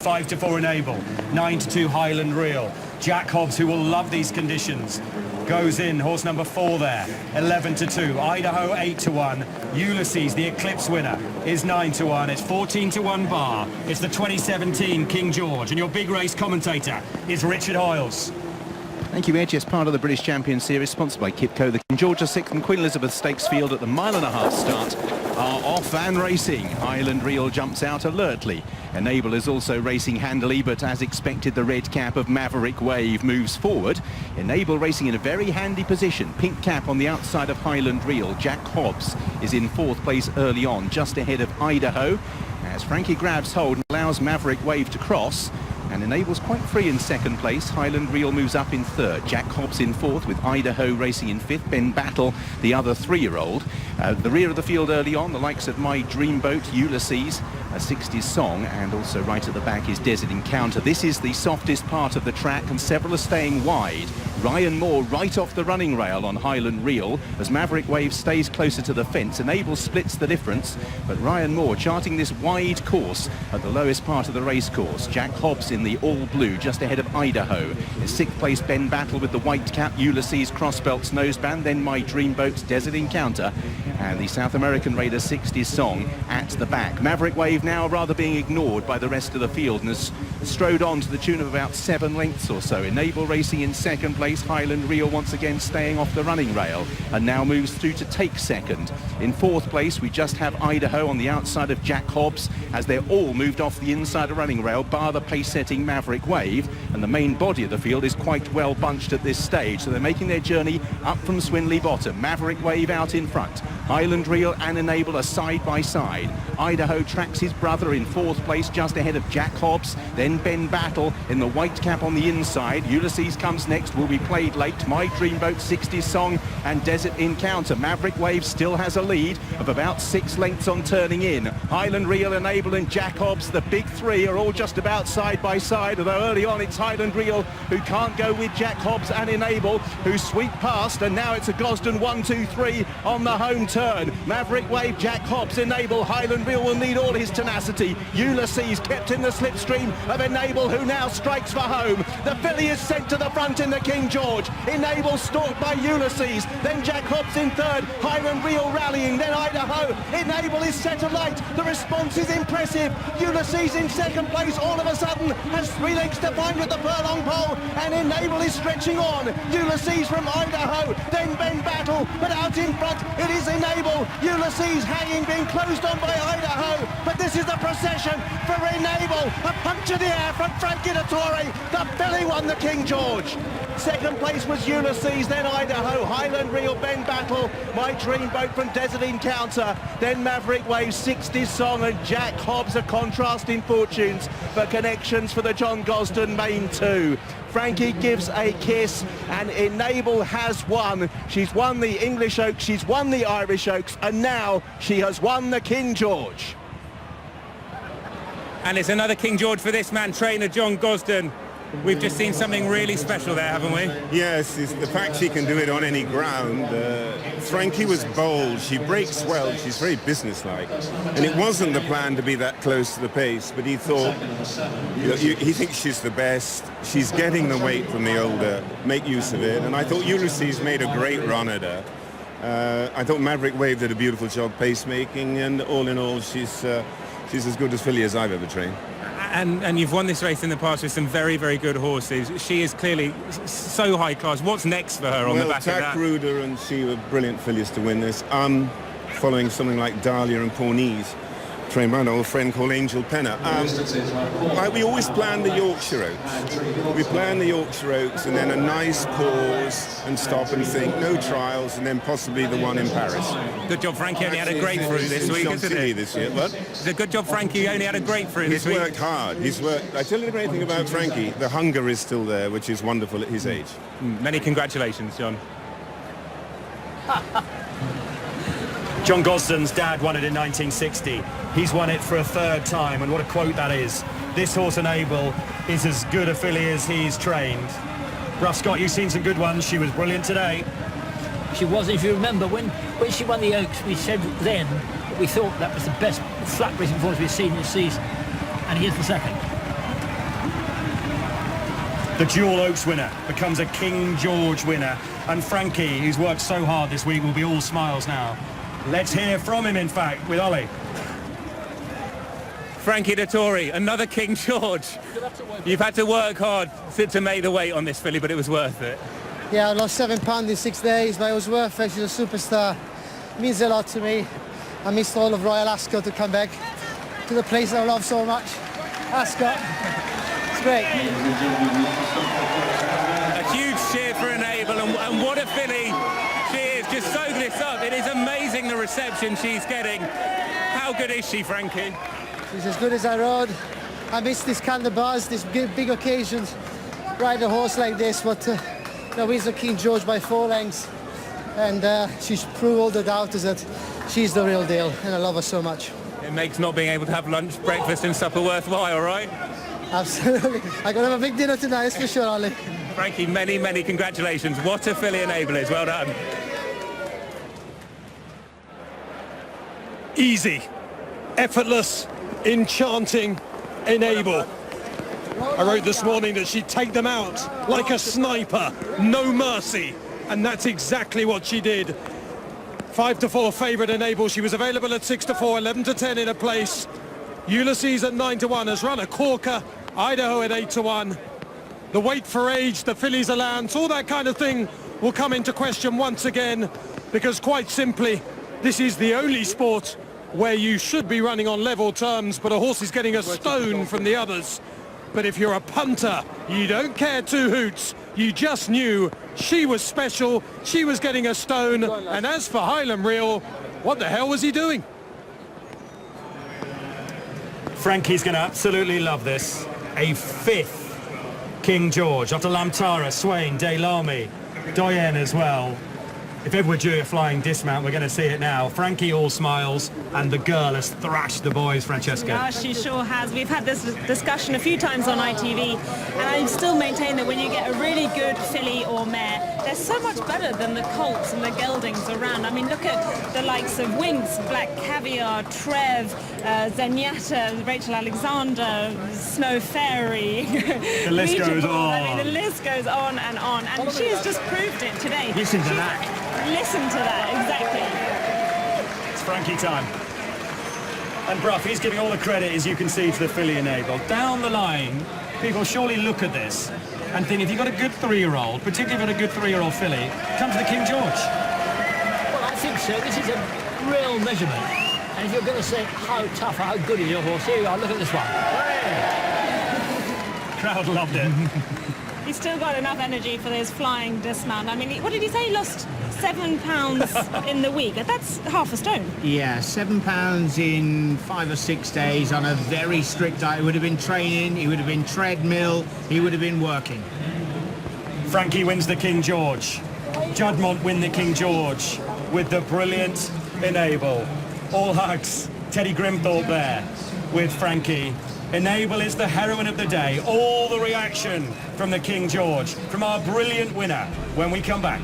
5-4 Enable, 9-2 Highland Reel. Jack Hobbs, who will love these conditions, goes in, horse number 4 there, 11-2. Idaho 8-1. Ulysses, the Eclipse winner, is 9-1. It's 14-1 bar. It's the 2017 King George, and your big race commentator is Richard Hoyles. Thank you, Ed. Yes, part of the British Champion Series, sponsored by Kipco. The King George VI and Queen Elizabeth Stakes field at the 1.5-mile start are off and racing. Highland Reel jumps out alertly. Enable is also racing handily, but as expected, the red cap of Maverick Wave moves forward. Enable racing in a very handy position. Pink cap on the outside of Highland Reel. Jack Hobbs is in 4th place early on, just ahead of Idaho, as Frankie grabs hold and allows Maverick Wave to cross. And Enable's quite free in 2nd place. Highland Reel moves up in 3rd. Jack Hobbs in 4th, with Idaho racing in 5th. Ben Battle, the other 3-year-old. The rear of the field early on, the likes of My Dreamboat, Ulysses, a 60s song, and also right at the back is Desert Encounter. This is the softest part of the track, and several are staying wide. Ryan Moore right off the running rail on Highland Reel as Maverick Wave stays closer to the fence. Enable splits the difference, but Ryan Moore charting this wide course at the lowest part of the race course. Jack Hobbs in the all blue just ahead of Idaho. In 6th place, Ben Battle with the white cap, Ulysses, Crossbelts, Noseband, then My Dreamboat, Desert Encounter, and the South American Raider 60s song at the back. Maverick Wave now rather being ignored by the rest of the field and has strode on to the tune of about 7 lengths or so. Enable racing in 2nd place. Highland Reel once again staying off the running rail and now moves through to take 2nd. In 4th place, we just have Idaho on the outside of Jack Hobbs, as they're all moved off the inside of running rail, bar the pace-setting Maverick Wave, and the main body of the field is quite well bunched at this stage, so they're making their journey up from Swinley Bottom. Maverick Wave out in front. Highland Reel and Enable are side by side. Idaho tracks his brother in 4th place, just ahead of Jack Hobbs. Then Ben Battle in the white cap on the inside. Ulysses comes next, will be played late. My Dreamboat, 60s song, and Desert Encounter. Maverick Wave still has a lead of about 6 lengths on turning in. Highland Reel, Enable and Jack Hobbs, the big 3, are all just about side by side, although early on it's Highland Reel who can't go with Jack Hobbs and Enable, who sweep past, and now it's a Gosden 1-2-3 on the home turn. Maverick Wave, Jack Hobbs, Enable. Highland Reel will need all his tenacity. Ulysses kept in the slipstream of Enable, who now strikes for home. The filly is sent to the front in the King George. Enable stalked by Ulysses, then Jack Hobbs in 3rd. Highland Reel rallying, then Idaho. Enable is set alight. The response is impressive. Ulysses in 2nd place all of a sudden has 3 lengths to find with the furlong pole, and Enable is stretching on. Ulysses from Idaho, then Ben Battle, but out in front it is Enable. Ulysses hanging, being closed on by Idaho, but this is the procession for Enable. A punch of the air from Frankie Dettori. The filly won the King George. 2nd place was Ulysses, then Idaho. Highland Reel, Ben Battle, My Dreamboat from Desert Encounter, then Maverick Wave, 60s song, and Jack Hobbs. A contrasting fortunes for Connections for the John Gosden main 2. Frankie gives a kiss, and Enable has won. She's won the English Oaks, she's won the Irish Oaks, and now she has won the King George. And it's another King George for this man, trainer John Gosden. We've just seen something really special there, haven't we? Yes, it's the fact she can do it on any ground. Frankie was bold, she breaks well, she's very businesslike. And it wasn't the plan to be that close to the pace, but he thought, he thinks she's the best, she's getting the weight from the older, make use of it. And I thought Ulysses made a great run at her. I thought Maverick Wave did a beautiful job pacemaking, and all in all, she's as good as filly as I've ever trained. And you've won this race in the past with some very, very good horses. She is clearly so high class. What's next for her on the back of that? Tack Ruder and she were brilliant fillies to win this. Following something like Dahlia and Cornese, trained by an old friend called Angel Penner. We always plan the Yorkshire Oaks. We plan the Yorkshire Oaks and then a nice pause and stop and think, no trials, and then possibly the one in Paris. Good job, Frankie only had a grapefruit this week, isn't it? This year. What? It's a good job, Frankie only had a grapefruit this week. He's worked hard. I tell you the great thing about Frankie, the hunger is still there, which is wonderful at his age. Many congratulations, John. John Gosden's dad won it in 1960. He's won it for a 3rd time, and what a quote that is. This horse, Enable, is as good a filly as he's trained. Ruff Scott, you've seen some good ones. She was brilliant today. She was, if you remember, when she won the Oaks, we said then that we thought that was the best flat racing performance we've seen this season, and here's the second. The Dual Oaks winner becomes a King George winner. And Frankie, who's worked so hard this week, will be all smiles now. Let's hear from him, in fact, with Ollie. Frankie Dettori, another King George. You've had to work hard to make the weight on this filly, but it was worth it. Yeah, I lost 7 pounds in 6 days, but it was worth it. She's a superstar. It means a lot to me. I missed all of Royal Ascot to come back to the place I love so much. Ascot. It's great. A huge cheer for Enable, and what a filly she is. Just soak this up. It is amazing the reception she's getting. How good is she, Frankie? She's as good as I rode. I miss these kind of bars, these big occasions. Ride a horse like this, but wins the King George by 4 lengths. And she's proved all the doubters that she's the real deal, and I love her so much. It makes not being able to have lunch, breakfast and supper worthwhile, right? Absolutely. I'm going to have a big dinner tonight, that's for sure, Ollie. Frankie, many, many congratulations. What a filly Enable is. Well done. Easy, effortless, enchanting, Enable. I wrote this morning that she'd take them out like a sniper, no mercy, and that's exactly what she did. 5-4 favourite Enable. She was available at 6-4, 11-10 in a place. Ulysses at 9-1 has run a corker. Idaho at 8-1. The weight for age, the fillies allowance, all that kind of thing will come into question once again, because quite simply, this is the only sport where you should be running on level terms, but a horse is getting a stone from the others. But if you're a punter, you don't care 2 hoots. You just knew she was special, she was getting a stone. And as for Highland Real, what the hell was he doing? Frankie's going to absolutely love this. A 5th King George after Lamtara, Swain, Daylami, Diane as well. If ever we're due a flying dismount, we're going to see it now. Frankie all smiles, and the girl has thrashed the boys, Francesca. Yeah, she sure has. We've had this discussion a few times on ITV, and I still maintain that when you get a really good filly or mare, they're so much better than the colts and the geldings around. I mean, look at the likes of Winks, Black Caviar, Trev, Zenyatta, Rachel Alexander, Snow Fairy. The list goes on. I mean, the list goes on, and she has just proved it today. Listen to that. Listen to that, exactly. It's Frankie time. And Brough, he's giving all the credit, as you can see, to the filly Enable. Down the line, people surely look at this and think, if you've got a good 3-year-old, particularly if you've got a good 3-year-old filly, come to the King George. Well, I think so. This is a real measurement. And if you're going to say how tough or how good is your horse, here you are, look at this one. Crowd loved it. He's still got enough energy for his flying dismount. I mean, what did he say? He lost 7 pounds in the week. That's half a stone. Yeah, 7 pounds in 5 or 6 days on a very strict diet. He would have been training, he would have been treadmill, he would have been working. Frankie wins the King George. Juddmonte win the King George with the brilliant Enable. All hugs. Teddy Grimthorpe there with Frankie. Enable is the heroine of the day. All the reaction from the King George, from our brilliant winner when we come back.